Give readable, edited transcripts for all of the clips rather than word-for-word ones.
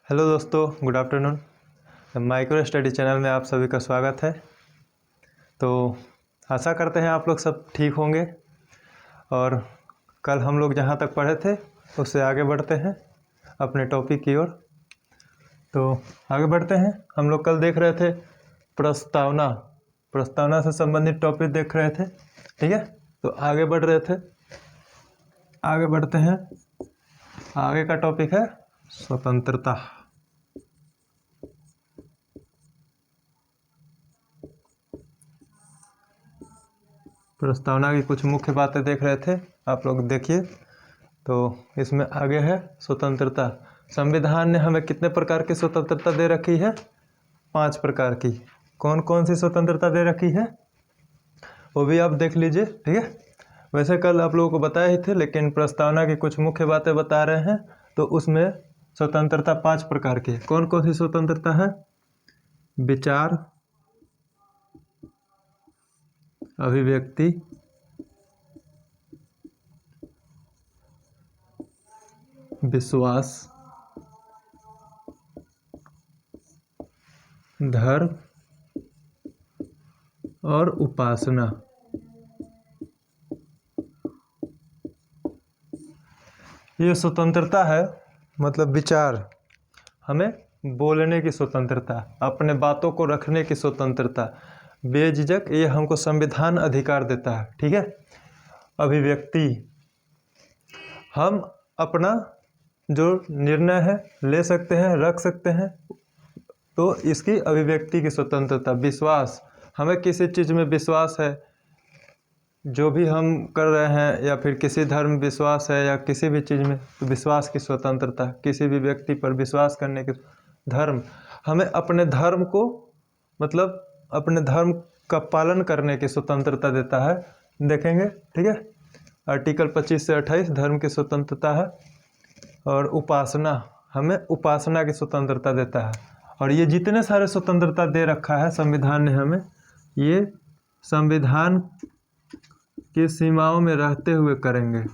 Hello दोस्तों, good afternoon. Micro study channel में आप सभी का स्वागत है। तो आशा करते हैं आप लोग सब ठीक होंगे और कल हम लोग जहाँ तक पढ़े थे उससे आगे बढ़ते हैं अपने टॉपिक की ओर। तो आगे बढ़ते हैं। हम लोग कल देख रहे थे प्रस्तावना से संबंधित टॉपिक देख रहे थे, ठीक है। तो आगे बढ़ रहे थे, आगे बढ़ते हैं। आगे का टॉपिक है स्वतंत्रता। प्रस्तावना की कुछ मुख्य बातें देख रहे थे, आप लोग देखिए। तो इसमें आगे है स्वतंत्रता। संविधान ने हमें कितने प्रकार की स्वतंत्रता दे रखी है? 5 प्रकार की। कौन कौन सी स्वतंत्रता दे रखी है वो भी आप देख लीजिए, ठीक है। वैसे कल आप लोगों को बताए ही थे, लेकिन प्रस्तावना की कुछ मुख्य बातें बता रहे हैं। तो उसमें स्वतंत्रता 5 प्रकार की। कौन कौन सी स्वतंत्रता है? विचार, अभिव्यक्ति, विश्वास, धर्म और उपासना। ये स्वतंत्रता है, मतलब विचार, हमें बोलने की स्वतंत्रता, अपने बातों को रखने की स्वतंत्रता, बेझिझक, ये हमको संविधान अधिकार देता है, ठीक है। अभिव्यक्ति, हम अपना जो निर्णय है ले सकते हैं, रख सकते हैं, तो इसकी अभिव्यक्ति की स्वतंत्रता। विश्वास, हमें किसी चीज़ में विश्वास है, जो भी हम कर रहे हैं, या फिर किसी धर्म विश्वास है या किसी भी चीज़ में, तो विश्वास की स्वतंत्रता, किसी भी व्यक्ति पर विश्वास करने की। धर्म, हमें अपने धर्म को, मतलब अपने धर्म का पालन करने की स्वतंत्रता देता है, देखेंगे, ठीक है। आर्टिकल 25 से 28 धर्म की स्वतंत्रता है। और उपासना, हमें उपासना की स्वतंत्रता देता है। और ये जितने सारे स्वतंत्रता दे रखा है संविधान ने हमें, ये संविधान की सीमाओं में रहते हुए करेंगे।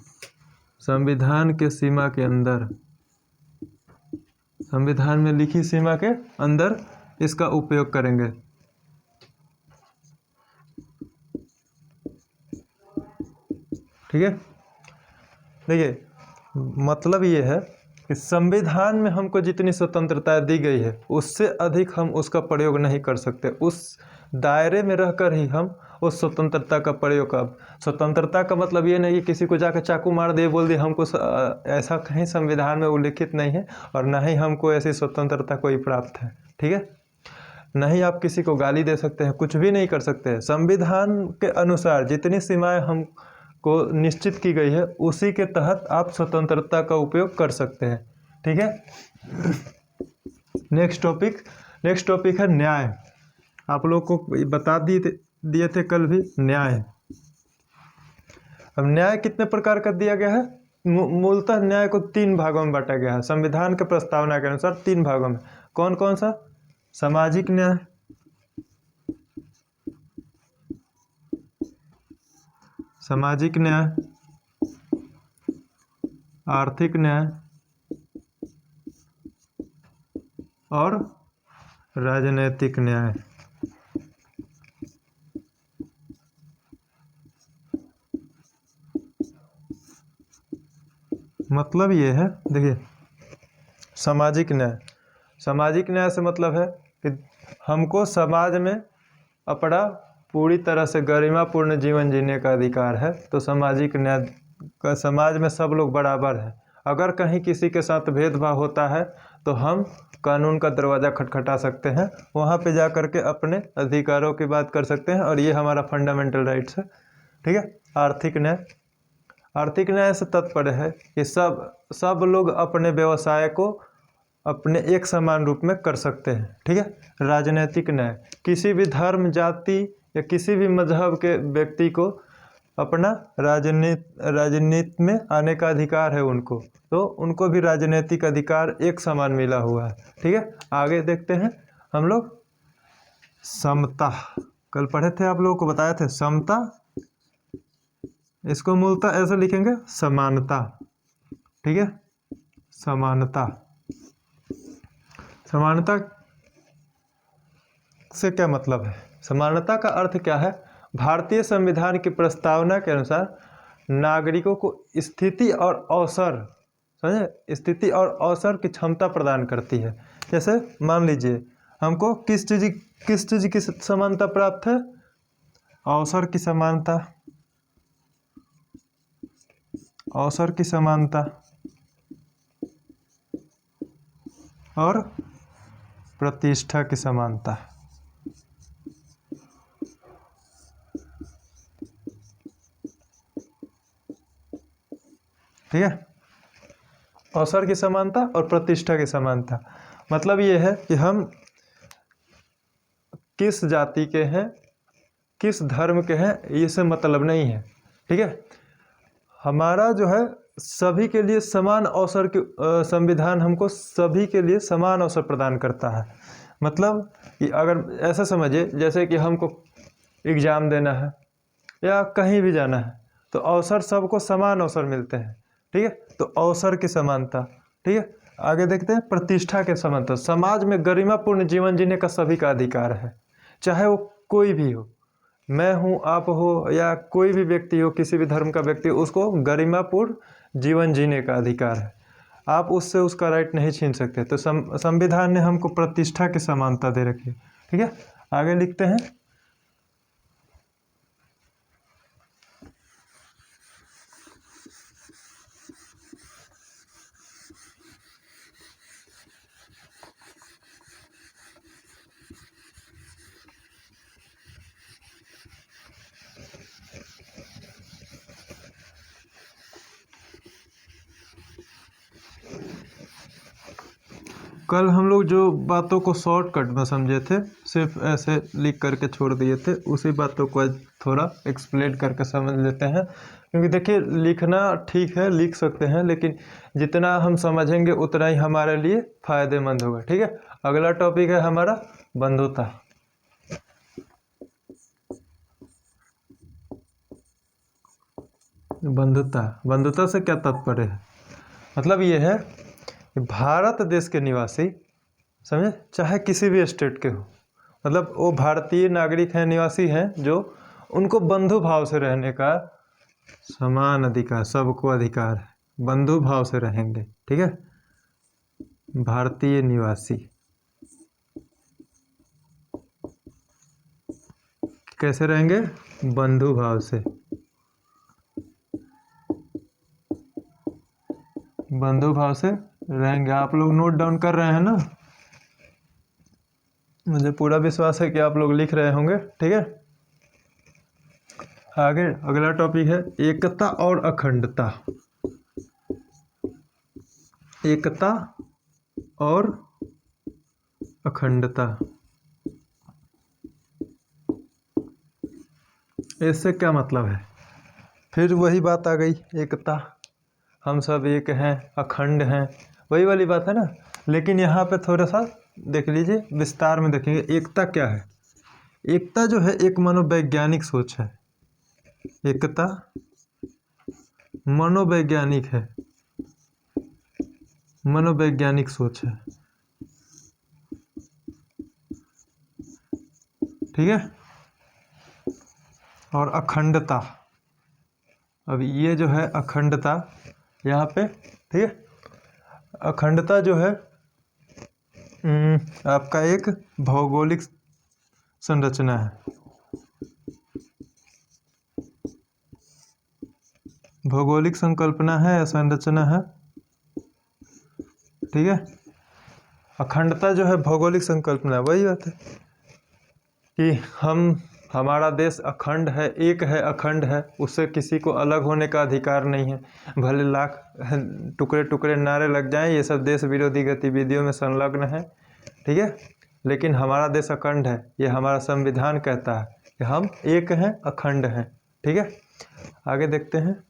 संविधान के सीमा के अंदर, संविधान में लिखी सीमा के अंदर इसका उपयोग करेंगे, ठीक है। देखिए, मतलब ये है कि संविधान में हमको जितनी स्वतंत्रता दी गई है उससे अधिक हम उसका प्रयोग नहीं कर सकते। उस दायरे में रहकर ही हम उस स्वतंत्रता का प्रयोग कर। स्वतंत्रता का मतलब ये नहीं कि किसी को जाकर चाकू मार दे, बोल दे हमको, ऐसा कहीं संविधान में उल्लिखित नहीं है, और ना ही हमको ऐसी स्वतंत्रता कोई प्राप्त है, ठीक है। नहीं आप किसी को गाली दे सकते हैं, कुछ भी नहीं कर सकते हैं। संविधान के अनुसार जितनी सीमाएं हम को निश्चित की गई है उसी के तहत आप स्वतंत्रता का उपयोग कर सकते हैं, ठीक है। नेक्स्ट टॉपिक है न्याय। आप लोग को बता दिए थे कल भी, न्याय। अब न्याय कितने प्रकार का दिया गया है? मूलतः न्याय को 3 भागों में बांटा गया है संविधान के प्रस्तावना के अनुसार। 3 भागों में। कौन कौन सा? सामाजिक न्याय, सामाजिक न्याय, आर्थिक न्याय और राजनीतिक न्याय। मतलब ये है, देखिए, सामाजिक न्याय से मतलब है कि हमको समाज में अपना पूरी तरह से गरिमापूर्ण जीवन जीने का अधिकार है। तो सामाजिक न्याय का, समाज में सब लोग बराबर हैं। अगर कहीं किसी के साथ भेदभाव होता है तो हम कानून का दरवाज़ा खटखटा सकते हैं, वहाँ पे जा कर के अपने अधिकारों की बात कर सकते हैं, और ये हमारा फंडामेंटल राइट्स है, ठीक है। आर्थिक न्याय से तात्पर्य है कि सब लोग अपने व्यवसाय को अपने एक समान रूप में कर सकते हैं, ठीक है। राजनीतिक न्याय, किसी भी धर्म, जाति या किसी भी मजहब के व्यक्ति को अपना राजनीति में आने का अधिकार है उनको, तो उनको भी राजनीतिक अधिकार एक समान मिला हुआ है, ठीक है। आगे देखते हैं हम लोग समता। कल पढ़े थे, आप लोगों को बताए थे समता, इसको मूलतः ऐसे लिखेंगे समानता, ठीक है, समानता। समानता से क्या मतलब है? समानता का अर्थ क्या है? भारतीय संविधान की प्रस्तावना के अनुसार नागरिकों को स्थिति और अवसर, समझे, स्थिति और अवसर की क्षमता प्रदान करती है। जैसे मान लीजिए हमको किस चीज़ की समानता प्राप्त है? अवसर की समानता, अवसर की समानता और प्रतिष्ठा की समानता। ठीक है, अवसर की समानता और प्रतिष्ठा की समानता मतलब ये है कि हम किस जाति के हैं, किस धर्म के हैं, इससे मतलब नहीं है। ठीक है, हमारा जो है सभी के लिए समान अवसर के संविधान हमको सभी के लिए समान अवसर प्रदान करता है। मतलब कि अगर ऐसा समझिए जैसे कि हमको एग्ज़ाम देना है या कहीं भी जाना है तो अवसर सबको समान अवसर मिलते हैं। ठीक है, तो अवसर की समानता। ठीक है, आगे देखते हैं प्रतिष्ठा के समानता। समाज में गरिमापूर्ण जीवन जीने का सभी का अधिकार है, चाहे वो कोई भी हो, मैं हूँ, आप हो, या कोई भी व्यक्ति हो, किसी भी धर्म का व्यक्ति, उसको गरिमापूर्ण जीवन जीने का अधिकार है। आप उससे उसका राइट नहीं छीन सकते। तो संविधान ने हमको प्रतिष्ठा की समानता दे रखी है। ठीक है, आगे लिखते हैं। कल हम लोग जो बातों को शॉर्टकट में समझे थे, सिर्फ ऐसे लिख करके छोड़ दिए थे, उसी बातों को आज थोड़ा एक्सप्लेन करके समझ लेते हैं। क्योंकि देखिए लिखना ठीक है, लिख सकते हैं, लेकिन जितना हम समझेंगे उतना ही हमारे लिए फ़ायदेमंद होगा। ठीक है, अगला टॉपिक है हमारा बंधुता। बंधुता से क्या तात्पर्य है? मतलब ये है कि भारत देश के निवासी, समझे, चाहे किसी भी स्टेट के हो, मतलब वो भारतीय नागरिक हैं, निवासी हैं, जो उनको बंधु भाव से रहने का समान अधिकार, सबको अधिकार है, बंधु भाव से रहेंगे। ठीक है, भारतीय निवासी कैसे रहेंगे? बंधु भाव से, बंधु भाव से रहेंगे। आप लोग नोट डाउन कर रहे हैं ना? मुझे पूरा विश्वास है कि आप लोग लिख रहे होंगे। ठीक है, आगे अगला टॉपिक है एकता और अखंडता। एकता और अखंडता, इससे क्या मतलब है? फिर वही बात आ गई, एकता, हम सब एक हैं, अखंड हैं, वही वाली बात है ना। लेकिन यहाँ पे थोड़ा सा देख लीजिए, विस्तार में देखेंगे एकता क्या है। एकता जो है एक मनोवैज्ञानिक सोच है। एकता मनोवैज्ञानिक है, मनोवैज्ञानिक सोच है। ठीक है, और अखंडता, अब ये जो है अखंडता यहाँ पे, ठीक है, अखंडता जो है आपका एक भौगोलिक संरचना है, भौगोलिक संकल्पना है या संरचना है। ठीक है, अखंडता जो है भौगोलिक संकल्पना, वही बात है कि हमारा देश अखंड है, एक है, अखंड है, उससे किसी को अलग होने का अधिकार नहीं है। भले लाख टुकड़े टुकड़े नारे लग जाएं, ये सब देश विरोधी गतिविधियों में संलग्न है। ठीक है, लेकिन हमारा देश अखंड है, ये हमारा संविधान कहता है कि हम एक हैं, अखंड हैं। ठीक है, आगे देखते हैं।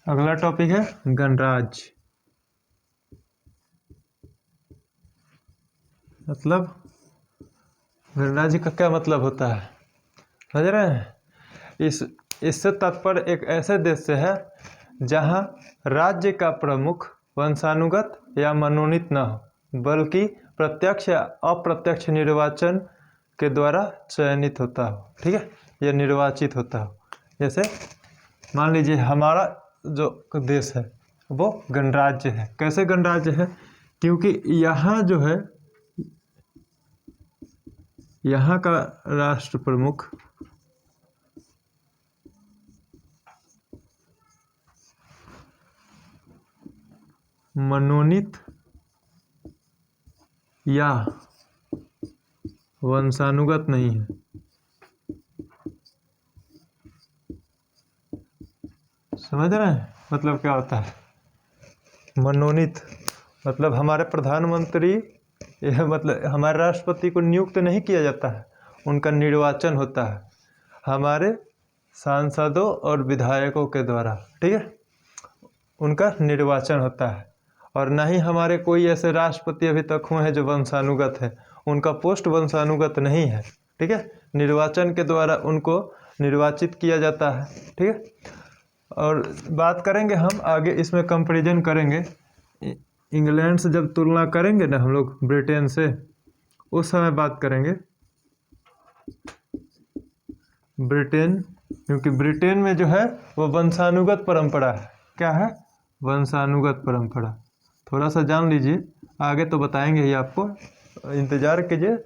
अगला टॉपिक है गणराज्य। मतलब गणराज्य का क्या मतलब होता है, समझ रहे हैं? इससे तात्पर्य एक ऐसे देश से है जहां राज्य का प्रमुख वंशानुगत या मनोनीत न हो, बल्कि प्रत्यक्ष या अप्रत्यक्ष निर्वाचन के द्वारा चयनित होता हो, ठीक है, या निर्वाचित होता हो। जैसे मान लीजिए हमारा जो देश है वो गणराज्य है। कैसे गणराज्य है? क्योंकि यहाँ जो है, यहाँ का राष्ट्र प्रमुख मनोनीत या वंशानुगत नहीं है। समझ रहे हैं मतलब क्या होता है? मनोनीत मतलब हमारे प्रधानमंत्री, यह मतलब हमारे राष्ट्रपति को नियुक्त नहीं किया जाता है, उनका निर्वाचन होता है हमारे सांसदों और विधायकों के द्वारा, ठीक है, उनका निर्वाचन होता है। और ना ही हमारे कोई ऐसे राष्ट्रपति अभी तक हुए हैं जो वंशानुगत है, उनका पोस्ट वंशानुगत नहीं है, ठीक है, निर्वाचन के द्वारा उनको निर्वाचित किया जाता है, ठीक है। और बात करेंगे हम आगे, इसमें कंपैरिजन करेंगे इंग्लैंड से, जब तुलना करेंगे ना हम लोग ब्रिटेन से, उस समय बात करेंगे ब्रिटेन, क्योंकि ब्रिटेन में जो है वो वंशानुगत परंपरा है। क्या है? वंशानुगत परंपरा। थोड़ा सा जान लीजिए, आगे तो बताएंगे ही आपको, इंतज़ार कीजिए।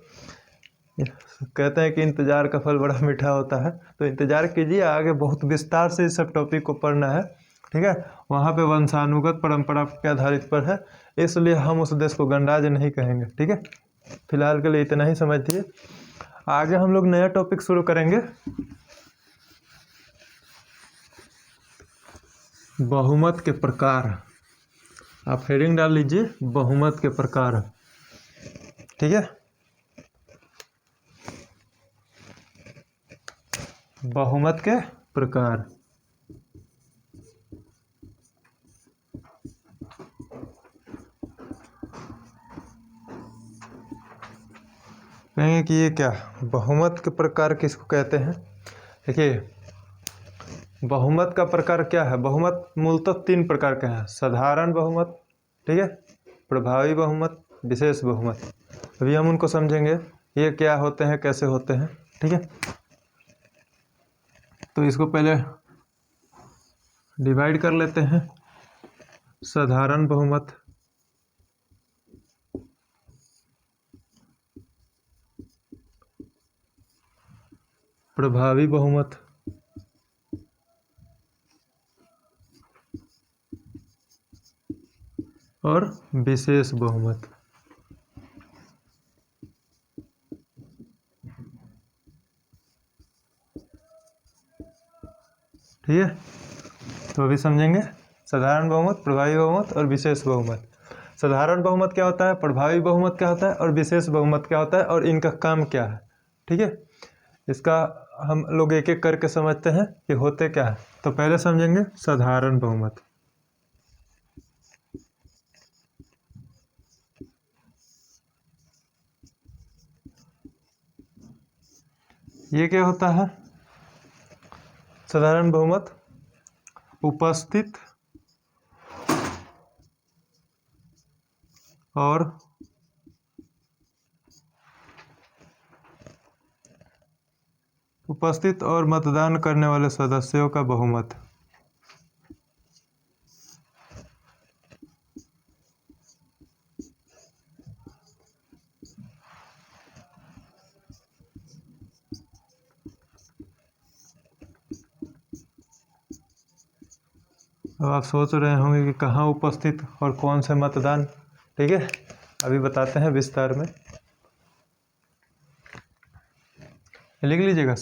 कहते हैं कि इंतज़ार का फल बड़ा मीठा होता है, तो इंतज़ार कीजिए, आगे बहुत विस्तार से इस सब टॉपिक को पढ़ना है, ठीक है। वहाँ पे वंशानुगत परंपरा के आधारित पर है, इसलिए हम उस देश को गणराज्य नहीं कहेंगे, ठीक है। फिलहाल के लिए इतना ही समझिए। आगे हम लोग नया टॉपिक शुरू करेंगे, बहुमत के प्रकार। आप हेडिंग डाल लीजिए, बहुमत के प्रकार, ठीक है। बहुमत के प्रकार। कहेंगे कि ये क्या बहुमत के प्रकार किसको कहते हैं? देखिए, बहुमत का प्रकार क्या है? बहुमत मूलतः 3 प्रकार के हैं। साधारण बहुमत, ठीक है, प्रभावी बहुमत, विशेष बहुमत। अभी हम उनको समझेंगे, ये क्या होते हैं, कैसे होते हैं, ठीक है। तो इसको पहले डिवाइड कर लेते हैं। साधारण बहुमत, प्रभावी बहुमत, और विशेष बहुमत। ठीक है, तो अभी समझेंगे साधारण बहुमत, प्रभावी बहुमत और विशेष बहुमत। साधारण बहुमत क्या होता है, प्रभावी बहुमत क्या होता है और विशेष बहुमत क्या होता है, और इनका काम क्या है, ठीक है। इसका हम लोग एक एक करके समझते हैं कि होते क्या है। तो पहले समझेंगे साधारण बहुमत। ये क्या होता है? साधारण बहुमत उपस्थित और मतदान करने वाले सदस्यों का बहुमत। अब आप सोच रहे होंगे कि कहाँ उपस्थित और कौन से मतदान, ठीक है, अभी बताते हैं विस्तार में। लिख लीजिएगा,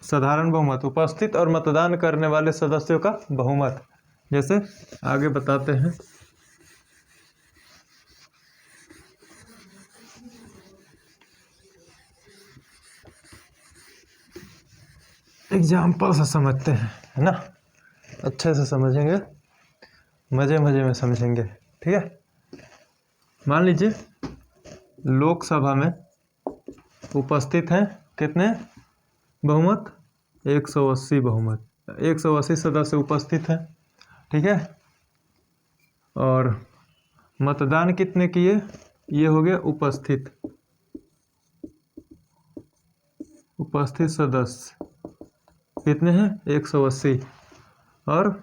साधारण बहुमत उपस्थित और मतदान करने वाले सदस्यों का बहुमत। जैसे आगे बताते हैं, एग्जाम्पल से समझते हैं, है ना, अच्छे से समझेंगे मज़े मज़े में समझेंगे, ठीक है। मान लीजिए लोकसभा में उपस्थित हैं कितने बहुमत, 180 बहुमत, 180 सदस्य उपस्थित हैं, ठीक है। और मतदान कितने किए, ये हो गया उपस्थित सदस्य कितने हैं 180, और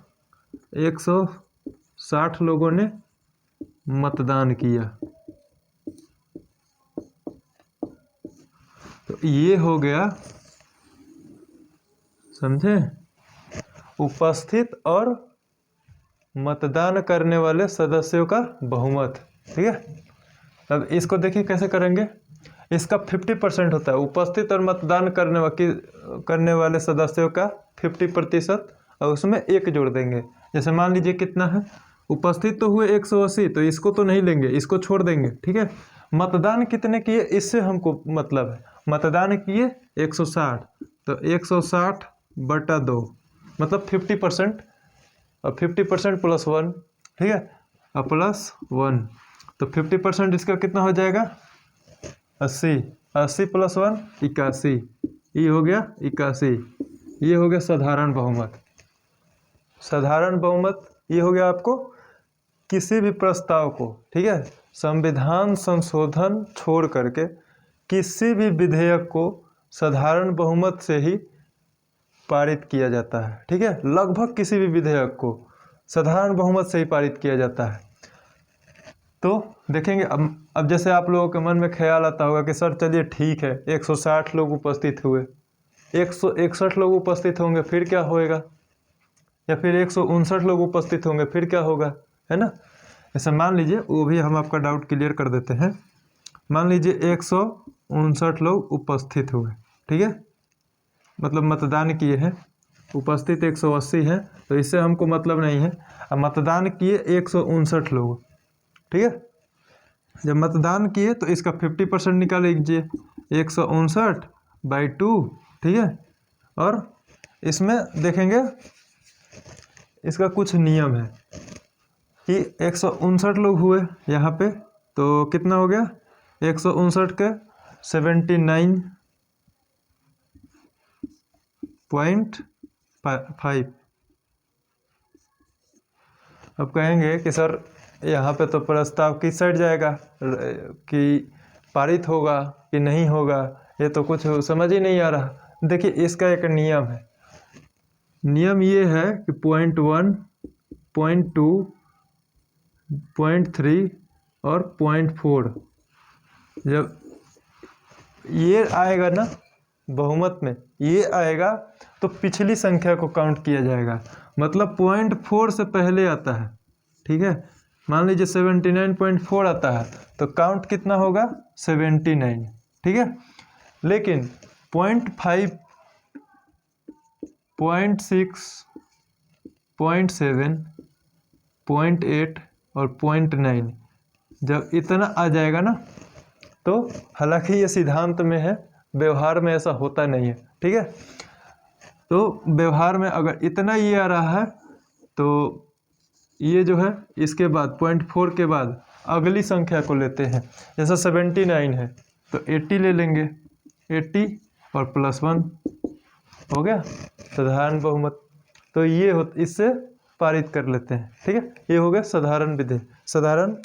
160 लोगों ने मतदान किया। तो ये हो गया, समझे, उपस्थित और मतदान करने वाले सदस्यों का बहुमत, ठीक है। अब इसको देखिए कैसे करेंगे। इसका 50% होता है, उपस्थित और मतदान करने वाले सदस्यों का 50%, और उसमें 1 जोड़ देंगे। जैसे मान लीजिए कितना है, उपस्थित तो हुए 180, तो इसको तो नहीं लेंगे, इसको छोड़ देंगे, ठीक है। मतदान कितने किए इससे हमको मतलब है, मतदान किए 160, तो 160/2 मतलब 50%, और 50% +1, ठीक है, और +1, तो 50% इसका कितना हो जाएगा 80, 80 + 1 81, ये हो गया 81, ये हो गया साधारण बहुमत। साधारण बहुमत ये हो गया आपको किसी भी प्रस्ताव को, ठीक है, संविधान संशोधन छोड़ करके किसी भी विधेयक को साधारण बहुमत से ही पारित किया जाता है, ठीक है। लगभग किसी भी विधेयक को साधारण बहुमत से ही पारित किया जाता है। तो देखेंगे अब जैसे आप लोगों के मन में ख्याल आता होगा कि सर चलिए ठीक है 160 लोग उपस्थित हुए, 161 लोग उपस्थित होंगे फिर क्या होएगा, या फिर 159 लोग उपस्थित होंगे फिर क्या होगा, है ना। ऐसा मान लीजिए, वो भी हम आपका डाउट क्लियर कर देते हैं। मान लीजिए 159 लोग उपस्थित हुए, ठीक है, मतलब मतदान किए हैं, उपस्थित 180 हैं, तो इससे हमको मतलब नहीं है। अब मतदान किए 159 लोग, ठीक है। जब मतदान किए तो इसका 50% निकाल लीजिए, 159/2, ठीक है। और इसमें देखेंगे इसका कुछ नियम है कि 159 लोग हुए यहाँ पे, तो कितना हो गया 159 के 79.5। अब कहेंगे कि सर यहाँ पे तो प्रस्ताव किस साइड जाएगा, कि पारित होगा कि नहीं होगा, ये तो कुछ समझ ही नहीं आ रहा। देखिए इसका एक नियम है, नियम ये है कि 0.1, 0.2, 0.3 और 0.4 जब ये आएगा ना बहुमत में, ये आएगा तो पिछली संख्या को काउंट किया जाएगा, मतलब 0.4 से पहले आता है, ठीक है। मान लीजिए 79.4 आता है तो काउंट कितना होगा 79, ठीक है। लेकिन 0.5, 0.6, 0.7, 0.8 और 0.9 जब इतना आ जाएगा ना, तो हालांकि ये सिद्धांत में है, व्यवहार में ऐसा होता नहीं है, ठीक है। तो व्यवहार में अगर इतना ये आ रहा है तो ये जो है इसके बाद 0.4 के बाद अगली संख्या को लेते हैं। जैसा 79 है तो 80 ले लेंगे, 80 और +1 हो गया साधारण बहुमत। तो ये इससे पारित कर लेते हैं, ठीक है। ये हो गया साधारण विधेयक, साधारण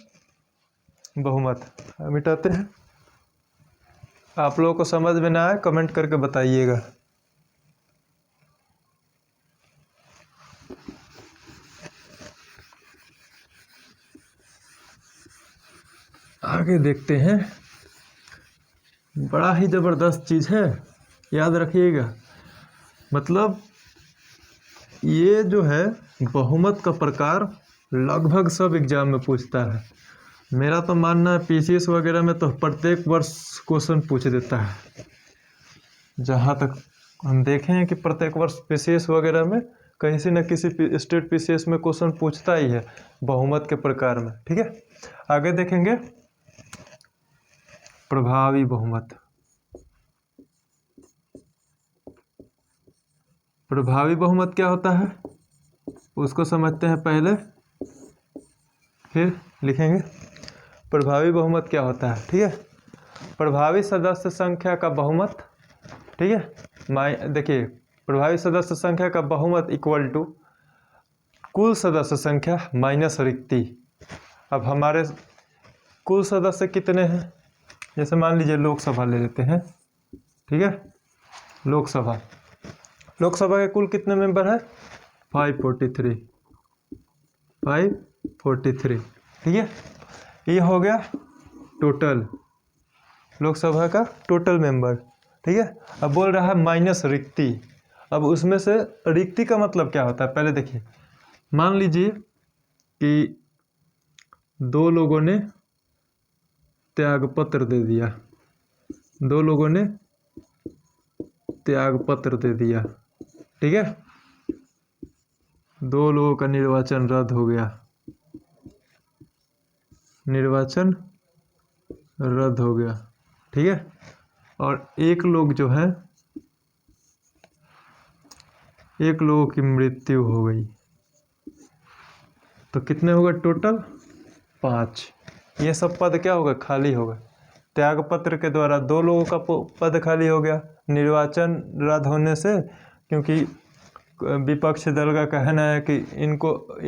बहुमत। मिटाते हैं। आप लोगों को समझ में ना आए कमेंट करके बताइएगा। आगे देखते हैं, बड़ा ही ज़बरदस्त चीज़ है, याद रखिएगा। मतलब ये जो है बहुमत का प्रकार लगभग सब एग्जाम में पूछता है। मेरा तो मानना है पीसीएस वगैरह में तो प्रत्येक वर्ष क्वेश्चन पूछ देता है। जहाँ तक हम देखे हैं कि प्रत्येक वर्ष पीसीएस वगैरह में किसी न किसी स्टेट पीसीएस में क्वेश्चन पूछता ही है बहुमत के प्रकार में, ठीक है। आगे देखेंगे प्रभावी बहुमत। प्रभावी बहुमत क्या होता है उसको समझते हैं पहले। फिर लिखेंगे प्रभावी बहुमत क्या होता है। ठीक है, प्रभावी सदस्य संख्या का बहुमत, ठीक है, देखिए प्रभावी सदस्य संख्या का बहुमत इक्वल टू कुल सदस्य संख्या माइनस रिक्ति। अब हमारे कुल सदस्य कितने हैं, जैसे मान लीजिए लोकसभा ले लेते हैं। ठीक है, लोकसभा के कुल कितने मेंबर है, 543। ठीक है, ये हो गया टोटल लोकसभा का टोटल मेंबर। ठीक है, अब बोल रहा है माइनस रिक्ति। अब उसमें से रिक्ति का मतलब क्या होता है, पहले देखिए, मान लीजिए कि 2 लोगों ने त्यागपत्र दे दिया, 2 लोगों ने त्यागपत्र दे दिया। ठीक है, 2 लोगों का निर्वाचन रद्द हो गया, निर्वाचन रद्द हो गया। ठीक है, और एक लोग जो है, एक लोगों की मृत्यु हो गई, तो कितने हो गए टोटल, 5। ये सब पद क्या होगा, खाली होगा। त्यागपत्र के द्वारा 2 लोगों का पद खाली हो गया निर्वाचन रद्द होने से, क्योंकि विपक्ष दल का कहना है कि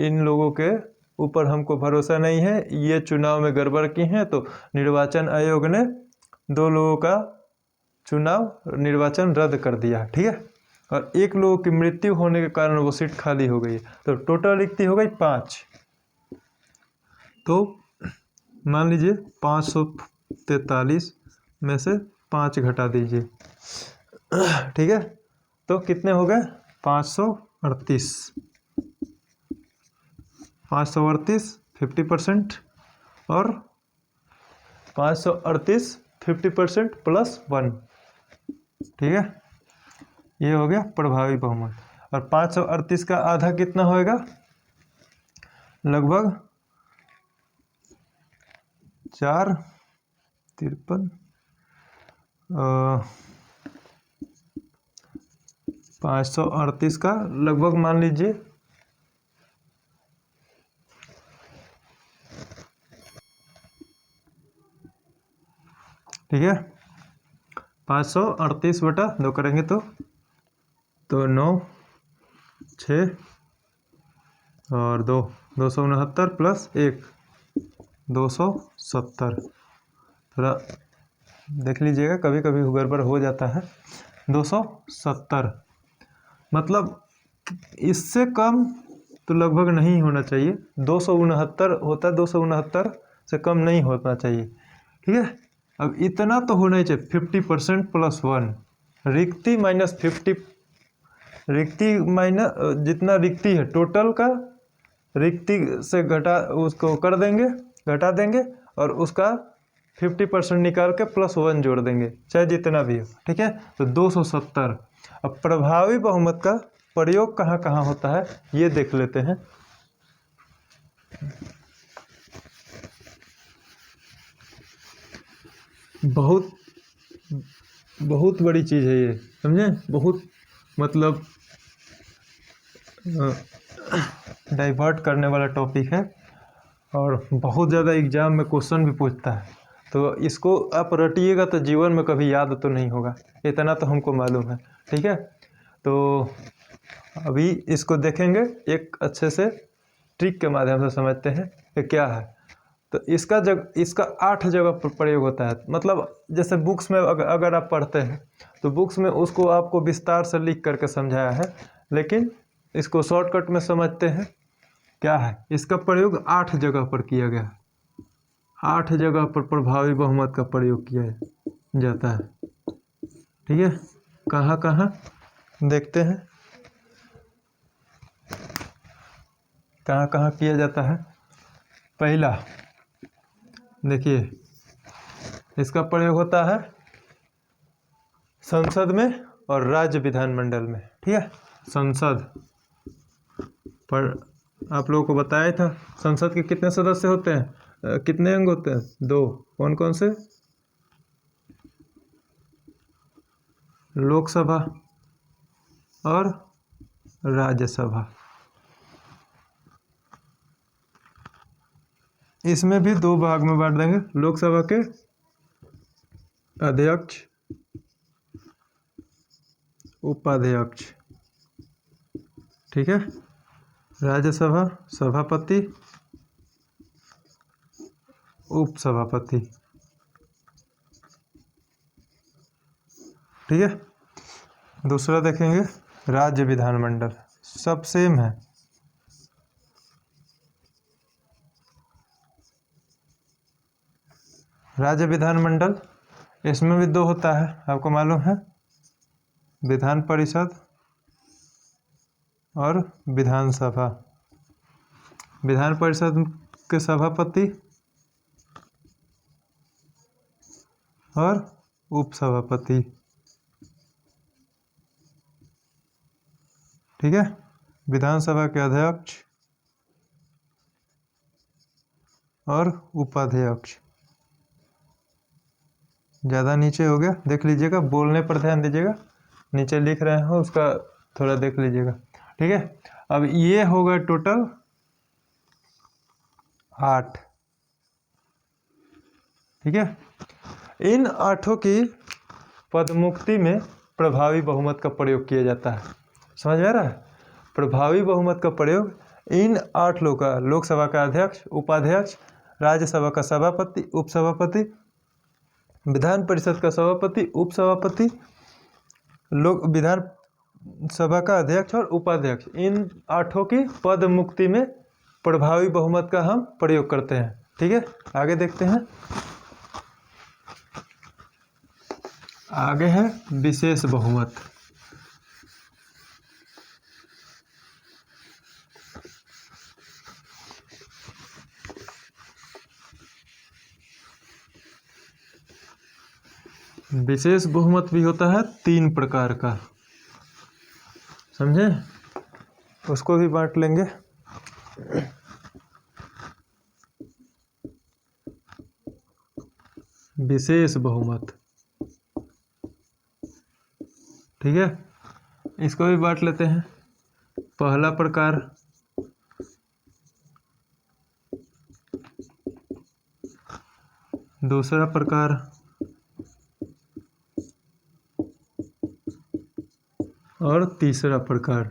इन लोगों के ऊपर हमको भरोसा नहीं है, ये चुनाव में गड़बड़ की हैं, तो निर्वाचन आयोग ने 2 लोगों का चुनाव निर्वाचन रद्द कर दिया। ठीक है, और 1 लोगों की मृत्यु होने के कारण वो सीट खाली हो गई, तो टोटल रिक्ति हो गई 5। तो मान लीजिए 543 में से 5 घटा दीजिए। ठीक है, तो कितने हो गए, 538। 50% और 538 50% प्लस 1। ठीक है, ये हो गया प्रभावी बहुमत। और 538 का आधा कितना होएगा, लगभग 453। 538 का लगभग मान लीजिए, ठीक है, 538 बटा 2 करेंगे तो 9 6 और 2 269 प्लस 1 270। थोड़ा देख लीजिएगा, कभी कभी गड़बड़ हो जाता है। 270 मतलब इससे कम तो लगभग नहीं होना चाहिए, 269 होता है, 269 से कम नहीं होना चाहिए। ठीक है, अब इतना तो होना ही चाहिए, 50% प्लस 1। रिक्ति माइनस 50, रिक्ति माइनस जितना रिक्ति है टोटल का, रिक्ति से घटा उसको कर देंगे, घटा देंगे, और उसका 50% निकाल के प्लस 1 जोड़ देंगे, चाहे जितना भी हो। ठीक है, तो 270। अब प्रभावी बहुमत का प्रयोग कहाँ कहाँ होता है ये देख लेते हैं। बहुत बड़ी चीज़ है ये, समझे, बहुत मतलब डाइवर्ट करने वाला टॉपिक है, और बहुत ज़्यादा एग्जाम में क्वेश्चन भी पूछता है, तो इसको आप रटिएगा तो जीवन में कभी याद तो नहीं होगा, इतना तो हमको मालूम है। ठीक है, तो अभी इसको देखेंगे, एक अच्छे से ट्रिक के माध्यम से समझते हैं कि क्या है। तो इसका 8 जगह पर प्रयोग होता है, मतलब जैसे बुक्स में अगर आप पढ़ते हैं तो बुक्स में उसको आपको विस्तार से लिख करके समझाया है, लेकिन इसको शॉर्टकट में समझते हैं। क्या है, इसका प्रयोग 8 जगह पर किया गया है, 8 जगह पर प्रभावी बहुमत का प्रयोग किया जाता है। ठीक है, कहाँ कहाँ देखते हैं, कहाँ कहाँ किया जाता है। पहला देखिए, इसका प्रयोग होता है संसद में और राज्य विधानमंडल में। ठीक है, संसद पर आप लोगों को बताया था, संसद के कितने सदस्य होते हैं, कितने अंग होते हैं, 2। कौन कौन से, लोकसभा और राज्यसभा। इसमें भी 2 भाग में बांट देंगे, लोकसभा के अध्यक्ष, उपाध्यक्ष, ठीक है, राज्यसभा सभापति, उपसभापति, ठीक है। दूसरा देखेंगे राज्य विधानमंडल, सब सेम है। राज्य विधानमंडल इसमें भी 2 होता है, आपको मालूम है, विधान परिषद और विधानसभा। विधान परिषद के सभापति और उपसभापति, ठीक है। विधानसभा के अध्यक्ष और उपाध्यक्ष। ज़्यादा नीचे हो गया, देख लीजिएगा, बोलने पर ध्यान दीजिएगा, नीचे लिख रहे हो उसका थोड़ा देख लीजिएगा, ठीक है। अब ये होगा टोटल 8, ठीक है। इन 8 की पदमुक्ति में प्रभावी बहुमत का प्रयोग किया जाता है, समझ में आ रहा है। प्रभावी बहुमत का प्रयोग इन 8 लोग का, लोकसभा का अध्यक्ष, उपाध्यक्ष, राज्यसभा का सभापति, उपसभापति, विधान परिषद का सभापति, उपसभापति, लोक विधान सभा का अध्यक्ष और उपाध्यक्ष, इन 8 की पद मुक्ति में प्रभावी बहुमत का हम प्रयोग करते हैं, ठीक है। आगे देखते हैं, आगे है विशेष बहुमत। विशेष बहुमत भी होता है 3 प्रकार का, समझे, उसको भी बांट लेंगे। विशेष बहुमत, ठीक है, इसको भी बांट लेते हैं। पहला प्रकार दूसरा प्रकार और तीसरा प्रकार।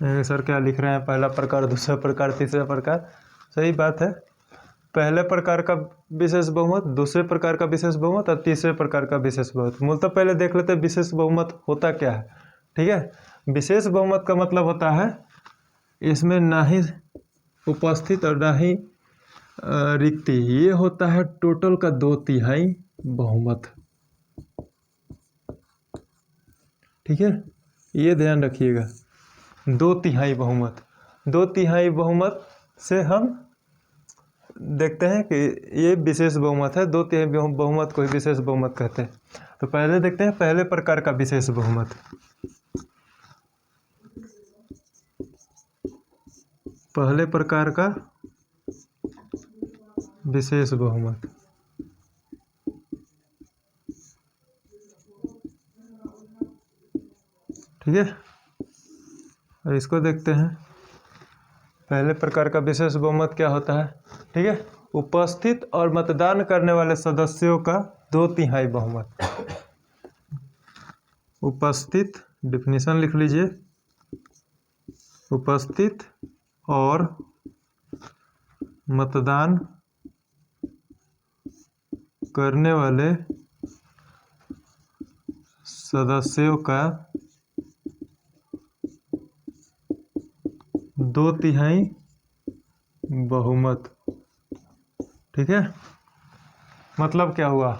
सर क्या लिख रहे हैं, पहला प्रकार, दूसरा प्रकार, तीसरा प्रकार, सही बात है। पहले प्रकार का विशेष बहुमत, दूसरे प्रकार का विशेष बहुमत और तीसरे प्रकार का विशेष बहुमत। मूलतः पहले देख लेते हैं विशेष बहुमत होता क्या है, ठीक है। विशेष बहुमत का मतलब होता है इसमें ना ही उपस्थित और ना ही रिक्ति, ये होता है टोटल का 2/3 बहुमत, ठीक है, ये ध्यान रखिएगा। 2/3 बहुमत, 2/3 बहुमत से हम देखते हैं कि ये विशेष बहुमत है। 2/3 बहुमत को ही विशेष बहुमत कहते हैं। तो पहले देखते हैं पहले प्रकार का विशेष बहुमत। पहले प्रकार का विशेष बहुमत, ठीक है। और इसको देखते हैं, पहले प्रकार का विशेष बहुमत क्या होता है, ठीक है, उपस्थित और मतदान करने वाले सदस्यों का 2/3 बहुमत। उपस्थित, डिफिनीशन लिख लीजिए, उपस्थित और मतदान करने वाले सदस्यों का 2/3 बहुमत, ठीक है। मतलब क्या हुआ,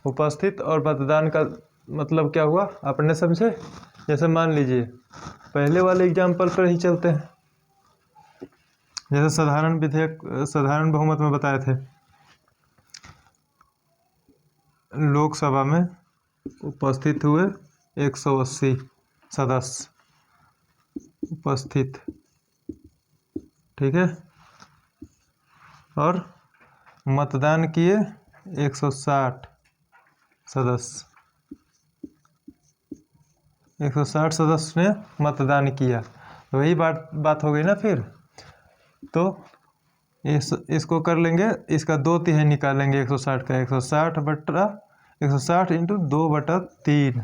उपस्थित और मतदान का मतलब क्या हुआ, आपने समझे। जैसे मान लीजिए पहले वाले एग्जाम्पल पर ही चलते हैं, जैसे साधारण विधेयक, साधारण बहुमत में बताए थे। लोकसभा में उपस्थित हुए 180 सदस्य उपस्थित, ठीक है, और मतदान किए 160 सदस्य, 160 सदस्य ने मतदान किया। वही बात हो गई ना फिर। तो इसको कर लेंगे, इसका 2/3 निकालेंगे 160 का, 160 इंटू 2/3,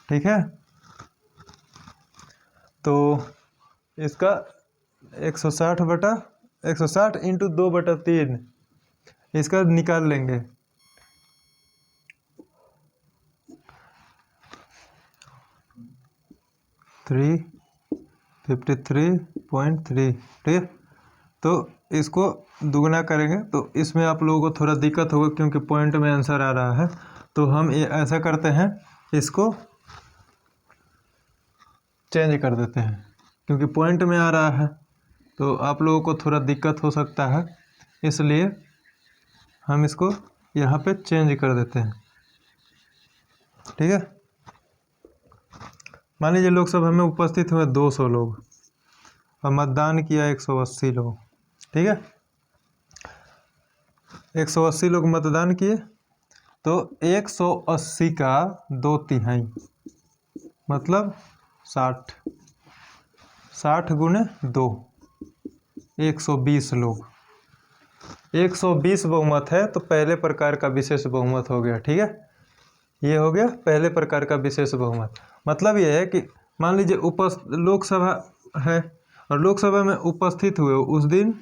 ठीक है। तो इसका 160 इंटू 2/3 इसका निकाल लेंगे। 353.3, ठीक है। तो इसको दुगना करेंगे तो इसमें आप लोगों को थोड़ा दिक्कत होगा क्योंकि पॉइंट में आंसर आ रहा है। तो हम ये ऐसा करते हैं, इसको चेंज कर देते हैं क्योंकि पॉइंट में आ रहा है तो आप लोगों को थोड़ा दिक्कत हो सकता है, इसलिए हम इसको यहाँ पे चेंज कर देते हैं, ठीक है। मान लीजिए लोकसभा में उपस्थित हुए 200 लोग और मतदान किया 180 लोग, ठीक है। 180 लोग मतदान किए तो 180 का 2/3 मतलब 60 गुने 2, 120 लोग। 120 बहुमत है तो पहले प्रकार का विशेष बहुमत हो गया, ठीक है। ये हो गया पहले प्रकार का विशेष बहुमत। मतलब ये है कि मान लीजिए लोकसभा है और लोकसभा में उपस्थित हुए उस दिन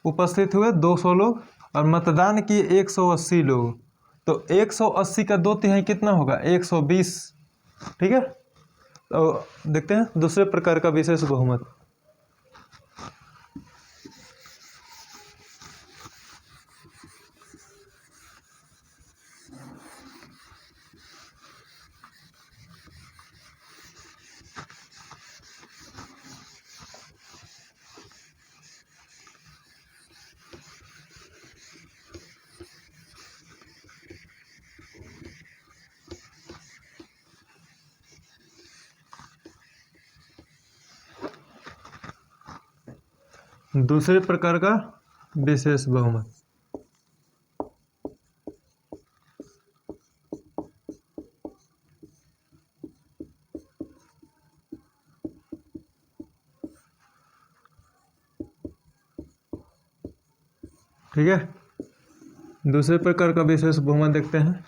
उपस्थित हुए 200 लोग और मतदान किए 180 लोग, तो 180 का 2/3 कितना होगा? 120, ठीक है। तो देखते हैं दूसरे प्रकार का विशेष बहुमत। दूसरे प्रकार का विशेष बहुमत, ठीक है। दूसरे प्रकार का विशेष बहुमत देखते हैं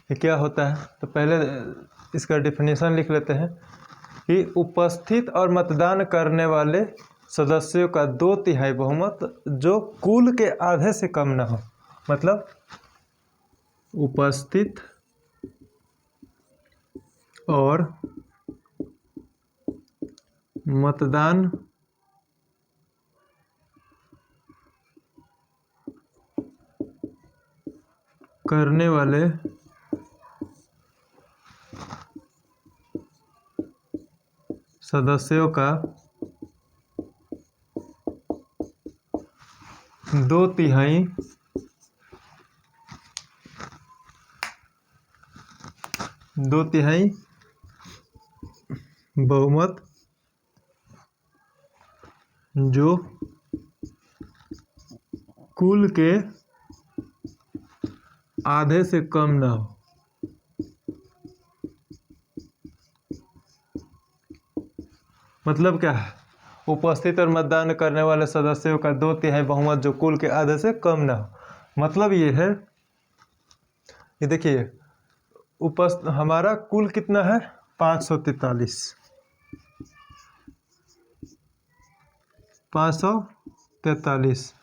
कि क्या होता है। तो पहले इसका डेफिनेशन लिख लेते हैं कि उपस्थित और मतदान करने वाले सदस्यों का 2/3 बहुमत जो कुल के आधे से कम न हो। मतलब उपस्थित और मतदान करने वाले सदस्यों का 2/3 बहुमत जो कुल के आधे से कम ना हो। मतलब क्या है? उपस्थित और मतदान करने वाले सदस्यों का 2/3 बहुमत जो कुल के आधे से कम ना हो। मतलब ये है, ये देखिए हमारा कुल कितना है? 543, 543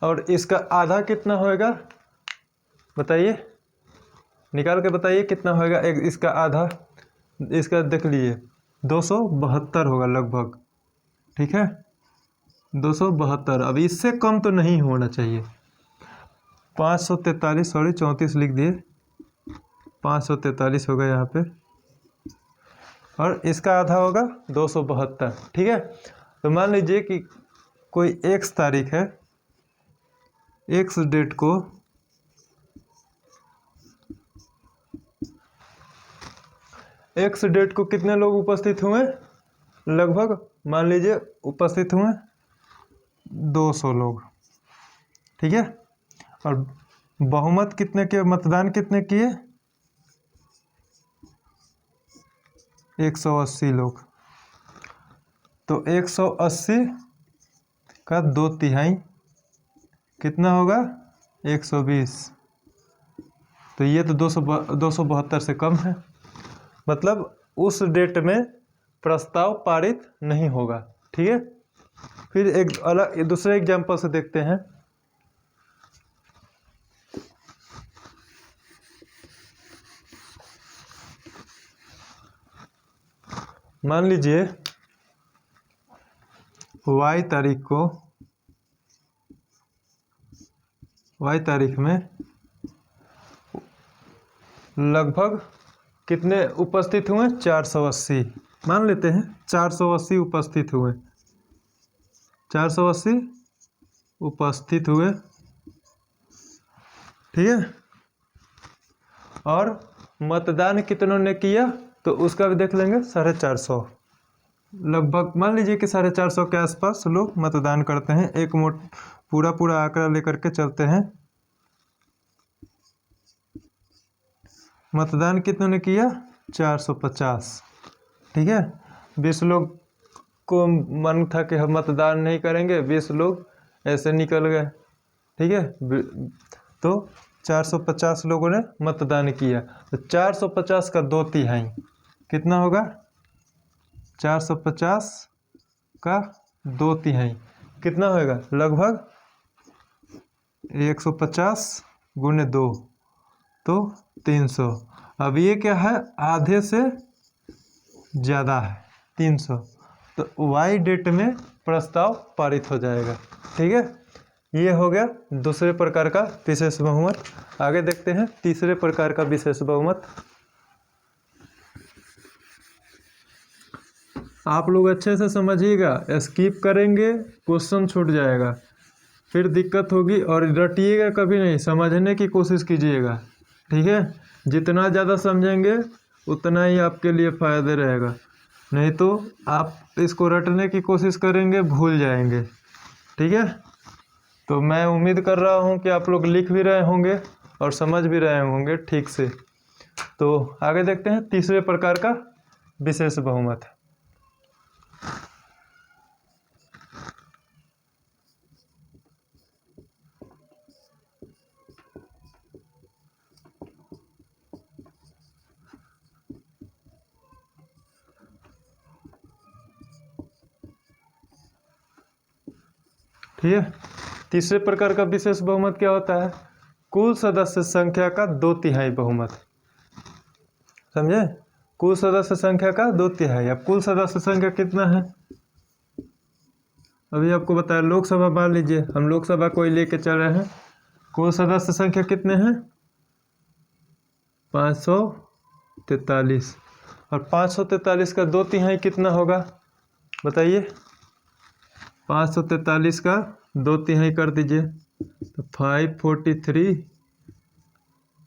और इसका आधा कितना होएगा बताइए, निकाल के बताइए कितना होएगा। एक इसका आधा, इसका देख लीजिए 272 होगा लगभग, ठीक है। 272, अब इससे कम तो नहीं होना चाहिए। 543 सॉरी 34 लिख दिए, 543 होगा यहाँ पे और इसका आधा होगा 272, ठीक है। तो मान लीजिए कि कोई एक्स तारीख है, एक्स डेट को कितने लोग उपस्थित हुए? लगभग मान लीजिए उपस्थित हुए 200 लोग, ठीक है। और बहुमत कितने के, मतदान कितने किए? 180 लोग। तो 180 का 2/3 कितना होगा? 120। तो ये तो 272 से कम है, मतलब उस डेट में प्रस्ताव पारित नहीं होगा। ठीक है, फिर एक अलग दूसरे एग्जाम्पल से देखते हैं। मान लीजिए y तारीख में लगभग कितने उपस्थित हुए? 480 मान लेते हैं। 480 उपस्थित हुए, 480 उपस्थित हुए। ठीक है, और मतदान कितनों ने किया तो उसका भी देख लेंगे। 450 लगभग, मान लीजिए कि 450 के आसपास लोग मतदान करते हैं। एक पूरा आंकड़ा लेकर के चलते हैं। मतदान कितनों ने किया? 450। ठीक है, 20 लोग को मन था कि हम मतदान नहीं करेंगे, 20 लोग ऐसे निकल गए। ठीक है, तो 450 लोगों ने मतदान किया। तो 450 का 2/3 कितना होगा? 450 का 2/3 कितना होगा? लगभग 150 गुने 2 तो 300। अब ये क्या है? आधे से ज़्यादा है, 300। तो वाई डेट में प्रस्ताव पारित हो जाएगा। ठीक है, ये हो गया दूसरे प्रकार का विशेष बहुमत। आगे देखते हैं तीसरे प्रकार का विशेष बहुमत। आप लोग अच्छे से समझिएगा, स्किप करेंगे क्वेश्चन छूट जाएगा, फिर दिक्कत होगी। और रटिएगा कभी नहीं, समझने की कोशिश कीजिएगा। ठीक है, जितना ज़्यादा समझेंगे उतना ही आपके लिए फ़ायदे रहेगा, नहीं तो आप इसको रटने की कोशिश करेंगे, भूल जाएंगे। ठीक है, तो मैं उम्मीद कर रहा हूँ कि आप लोग लिख भी रहे होंगे और समझ भी रहे होंगे ठीक से। तो आगे देखते हैं तीसरे प्रकार का विशेष बहुमत। ठीक है, तीसरे प्रकार का विशेष बहुमत क्या होता है? कुल सदस्य संख्या का 2/3 बहुमत। समझे? कुल सदस्य संख्या का 2/3। अब कुल सदस्य संख्या कितना है? अभी आपको बताया, लोकसभा मान लीजिए, हम लोकसभा को ही लेके चल रहे हैं। कुल सदस्य संख्या कितने हैं? 543। और 543 का 2/3 कितना होगा? बताइए। 543 का 2/3 कर दीजिए, तो 543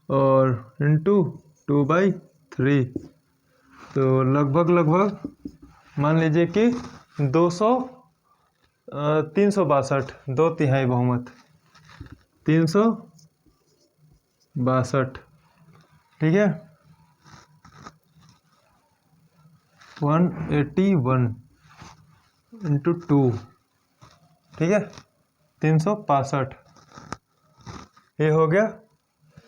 और इंटू 2/3, तो लगभग मान लीजिए कि 362 2/3 बहुमत, 362। ठीक है, 181 इंटू 2, ठीक है, 365। ये हो गया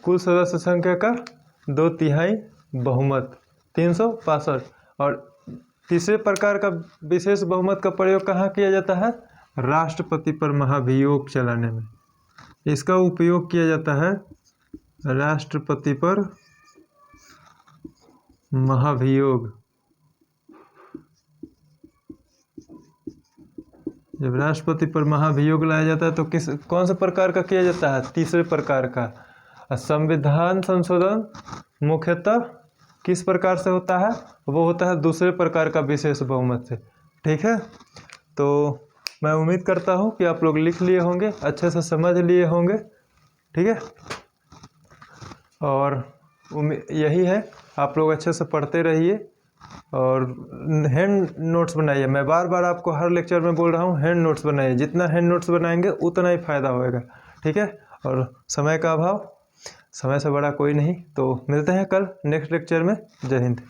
कुल सदस्य संख्या का 2/3 बहुमत, 365। और तीसरे प्रकार का विशेष बहुमत का प्रयोग कहाँ किया जाता है? राष्ट्रपति पर महाभियोग चलाने में इसका उपयोग किया जाता है। राष्ट्रपति पर महाभियोग, जब राष्ट्रपति पर महाभियोग लाया जाता है तो कौन से प्रकार का किया जाता है? तीसरे प्रकार का। संविधान संशोधन मुख्यतः किस प्रकार से होता है? वो होता है दूसरे प्रकार का विशेष बहुमत से। ठीक है, तो मैं उम्मीद करता हूँ कि आप लोग लिख लिए होंगे, अच्छे से समझ लिए होंगे। ठीक है, और यही है, आप लोग अच्छे से पढ़ते रहिए और हैंड नोट्स बनाइए। मैं बार बार आपको हर लेक्चर में बोल रहा हूँ, हैंड नोट्स बनाइए। जितना हैंड नोट्स बनाएंगे उतना ही फ़ायदा होएगा। ठीक है, और समय का अभाव, समय से बड़ा कोई नहीं। तो मिलते हैं कल नेक्स्ट लेक्चर में। जय हिंद।